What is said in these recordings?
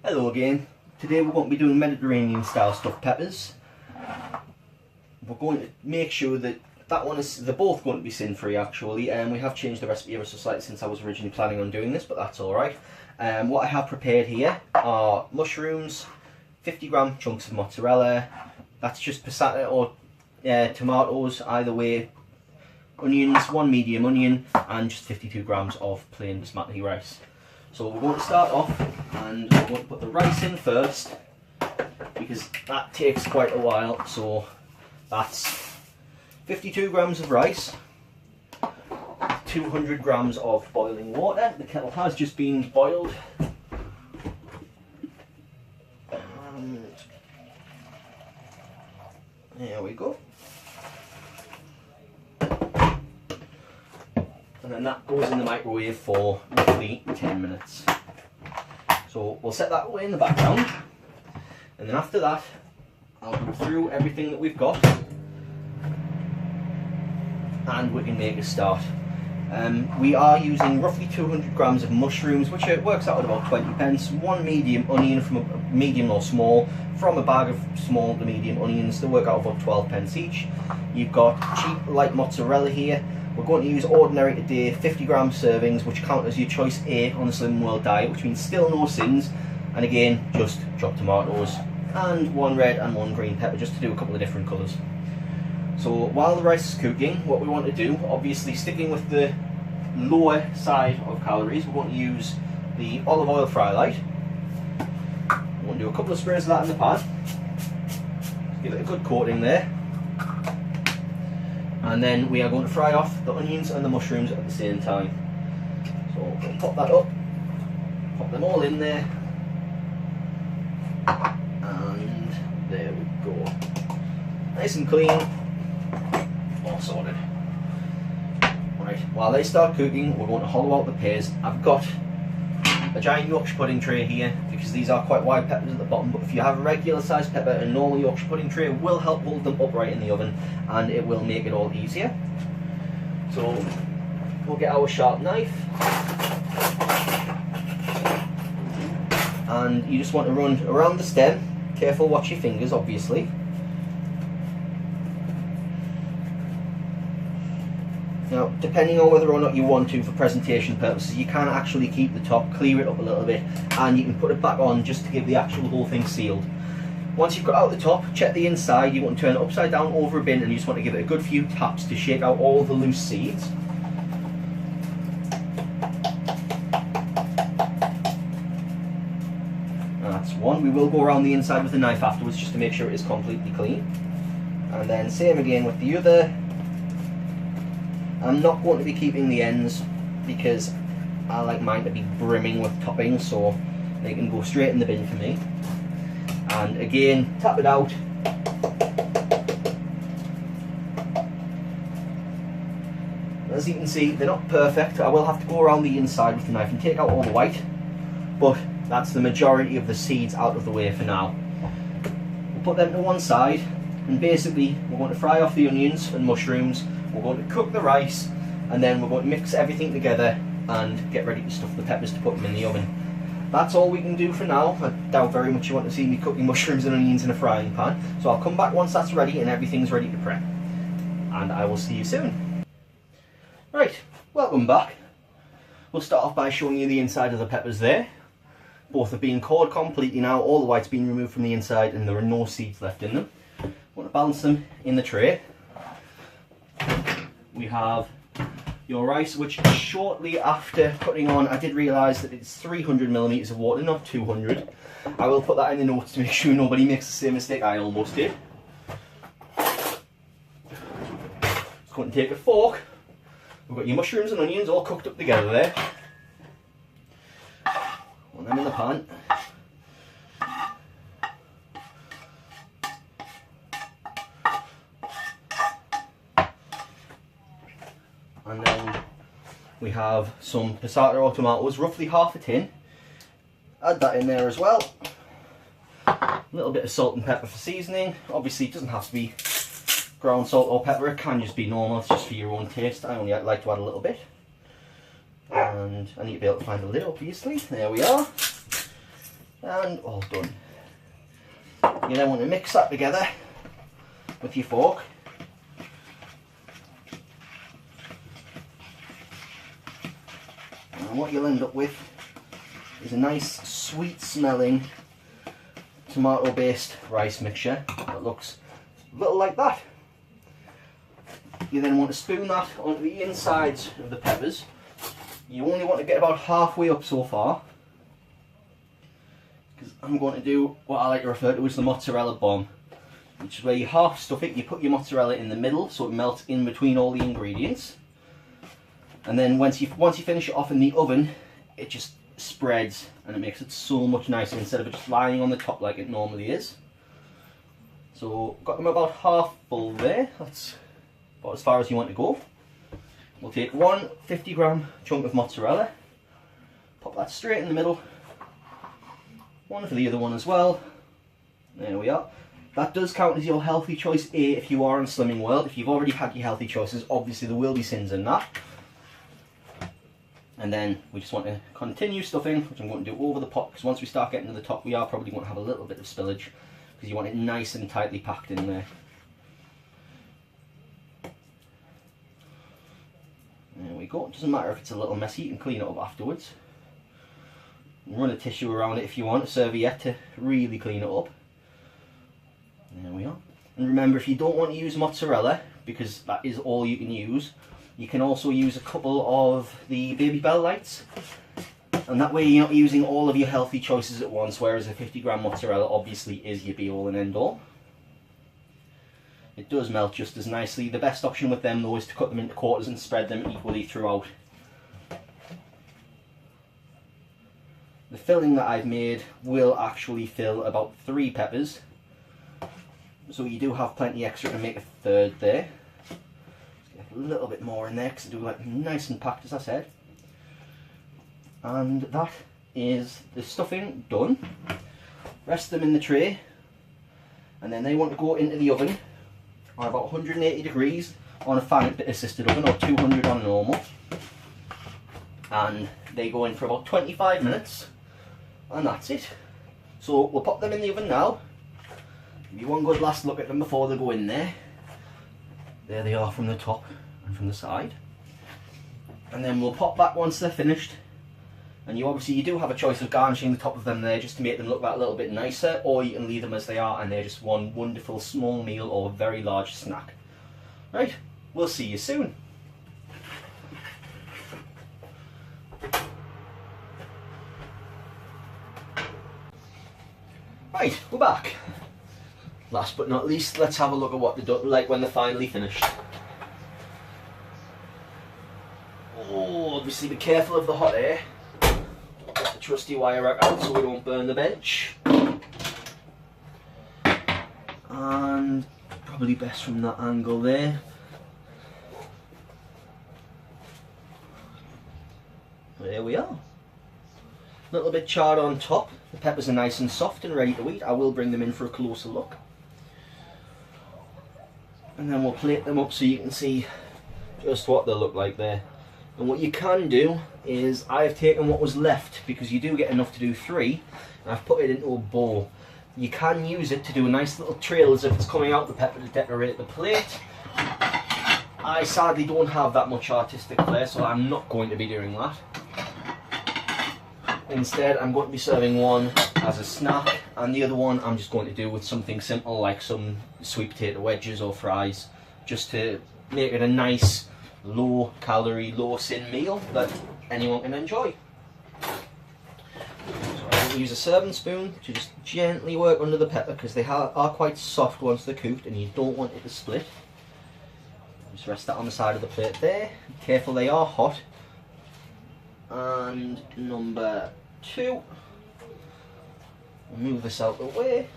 Hello again. Today we're going to be doing Mediterranean style stuffed peppers. We're going to make sure that they're both going to be sin free actually, and we have changed the recipe ever so slightly since I was originally planning on doing this, but that's alright. What I have prepared here are mushrooms, 50-gram chunks of mozzarella, that's just passata or tomatoes, either way, onions, one medium onion, and just 52 grams of plain basmati rice. So we're going to start off and we're going to put the rice in first because that takes quite a while. So that's 52 grams of rice, 200 grams of boiling water. The kettle has just been boiled. And there we go. And then that goes in the microwave for roughly 10 minutes. So we'll set that away in the background, and then after that I'll go through everything that we've got and we can make a start. We are using roughly 200 grams of mushrooms, which works out at about 20 pence, one medium onion from a medium or small, from a bag of small to medium onions, they work out about 12 pence each. You've got cheap light mozzarella here. We're going to use ordinary today, 50 gram servings, which count as your choice A on the Slim World diet, which means still no sins. And again, just chopped tomatoes and one red and one green pepper, just to do a couple of different colours. So while the rice is cooking, what we want to do, obviously sticking with the lower side of calories, we're going to use the olive oil fry light. We're going to do a couple of sprays of that in the pan. Give it a good coating there. And then we are going to fry off the onions and the mushrooms at the same time. So we'll pop that up, pop them all in there, and there we go. Nice and clean, all sorted. Right, while they start cooking, we're going to hollow out the pears. I've got a giant Yorkshire pudding tray here because these are quite wide peppers at the bottom, but if you have a regular sized pepper, a normal Yorkshire pudding tray will help hold them upright in the oven and it will make it all easier. So we'll get our sharp knife and you just want to run around the stem. Careful, watch your fingers obviously. Now, depending on whether or not you want to for presentation purposes, you can actually keep the top, clear it up a little bit, and you can put it back on just to give the actual whole thing sealed. Once you've got out the top, check the inside. You want to turn it upside down over a bin and you just want to give it a good few taps to shake out all the loose seeds. That's one. We will go around the inside with a knife afterwards just to make sure it is completely clean. And then same again with the other. I'm not going to be keeping the ends because I like mine to be brimming with toppings, so they can go straight in the bin for me. And again, tap it out. As you can see, they're not perfect. I will have to go around the inside with the knife and take out all the white, but that's the majority of the seeds out of the way for now. We'll put them to one side, and basically we're going to fry off the onions and mushrooms. We're going to cook the rice, and then we're going to mix everything together and get ready to stuff the peppers to put them in the oven. That's all we can do for now. I doubt very much you want to see me cooking mushrooms and onions in a frying pan, so I'll come back once that's ready and everything's ready to prep. And I will see you soon. Right, welcome back. We'll start off by showing you the inside of the peppers there. Both have been cored completely now, all the white's been removed from the inside and there are no seeds left in them. I want to balance them in the tray. We have your rice, which shortly after putting on, I did realise that it's 300 millimetres of water, not 200. I will put that in the notes to make sure nobody makes the same mistake I almost did. Just going to take a fork. We've got your mushrooms and onions all cooked up together there. Put them in the pan. And then we have some passata or tomatoes, roughly half a tin. Add that in there as well. A little bit of salt and pepper for seasoning. Obviously it doesn't have to be ground salt or pepper, it can just be normal, it's just for your own taste. I only like to add a little bit. And I need to be able to find the lid, obviously. There we are. And And all done. You then want to mix that together with your fork. And what you'll end up with is a nice sweet smelling tomato based rice mixture that looks a little like that. You then want to spoon that onto the insides of the peppers. You only want to get about halfway up so far, because I'm going to do what I like to refer to as the mozzarella bomb, which is where you half stuff it, you put your mozzarella in the middle so it melts in between all the ingredients, and then once you finish it off in the oven, it just spreads and it makes it so much nicer instead of it just lying on the top like it normally is. So got them about half full there. That's about as far as you want to go. We'll take one 50-gram chunk of mozzarella, pop that straight in the middle, one for the other one as well. There we are. That does count as your healthy choice A if you are in Slimming World. If you've already had your healthy choices, obviously there will be sins in that. And then we just want to continue stuffing, which I'm going to do over the pot, because once we start getting to the top we are probably going to have a little bit of spillage, because you want it nice and tightly packed in there. There we go. It doesn't matter if it's a little messy, you can clean it up afterwards. Run a tissue around it if you want, a serviette to really clean it up. There we are. And remember, if you don't want to use mozzarella, because that is all you can use, you can also use a couple of the Baby Bell lights. And that way you're not using all of your healthy choices at once, whereas a 50-gram mozzarella obviously is your be-all and end-all. It does melt just as nicely. The best option with them though is to cut them into quarters and spread them equally throughout. The filling that I've made will actually fill about 3 peppers, so you do have plenty extra to make a third there. Let's get a little bit more in there because I do like them nice and packed, as I said. And that is the stuffing done. Rest them in the tray, and then they want to go into the oven on about 180 degrees on a fan assisted oven, or 200 on normal, and they go in for about 25 minutes, and that's it. So we'll pop them in the oven now. Give you one good last look at them before they go in there. There they are from the top and from the side, and then we'll pop back once they're finished. And you do have a choice of garnishing the top of them there just to make them look that little bit nicer, or you can leave them as they are and they're just one wonderful small meal or very large snack. Right, we'll see you soon. Right, we're back. Last but not least, let's have a look at what they look like when they're finally finished. Oh, obviously be careful of the hot air. Get the trusty wire rack out so we don't burn the bench. And probably best from that angle there. There we are. A little bit charred on top. The peppers are nice and soft and ready to eat. I will bring them in for a closer look. And then we'll plate them up so you can see just what they look like there. And what you can do is, I've taken what was left, because you do get enough to do 3, and I've put it into a bowl. You can use it to do a nice little trail as if it's coming out the pepper to decorate the plate. I sadly don't have that much artistic flair, so I'm not going to be doing that. Instead, I'm going to be serving one as a snack, and the other one I'm just going to do with something simple like some sweet potato wedges or fries, just to make it a nice low calorie, low sin meal that anyone can enjoy. So I'm going to use a serving spoon to just gently work under the pepper, because they are quite soft once they're cooked and you don't want it to split. Just rest that on the side of the plate there. Be careful, they are hot. And number 2, move this out of the way.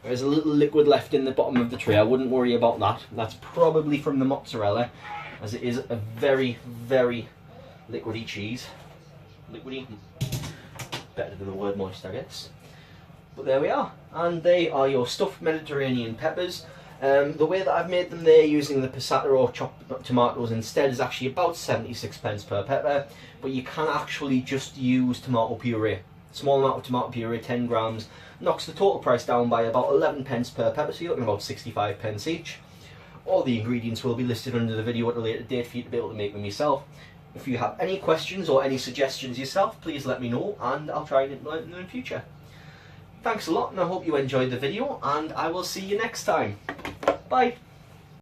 There's a little liquid left in the bottom of the tray. I wouldn't worry about that. That's probably from the mozzarella, as it is a very, very liquidy cheese. Liquidy, better than the word moist, I guess. But there we are, and they are your stuffed Mediterranean peppers. The way that I've made them there using the passata or chopped tomatoes instead is actually about 76p per pepper, but you can actually just use tomato puree. Small amount of tomato puree, 10 grams, knocks the total price down by about 11p per pepper, so you're looking at about 65p each. All the ingredients will be listed under the video at a later date for you to be able to make them yourself. If you have any questions or any suggestions yourself, please let me know and I'll try and implement them in the future. Thanks a lot, and I hope you enjoyed the video, and I will see you next time. Bye!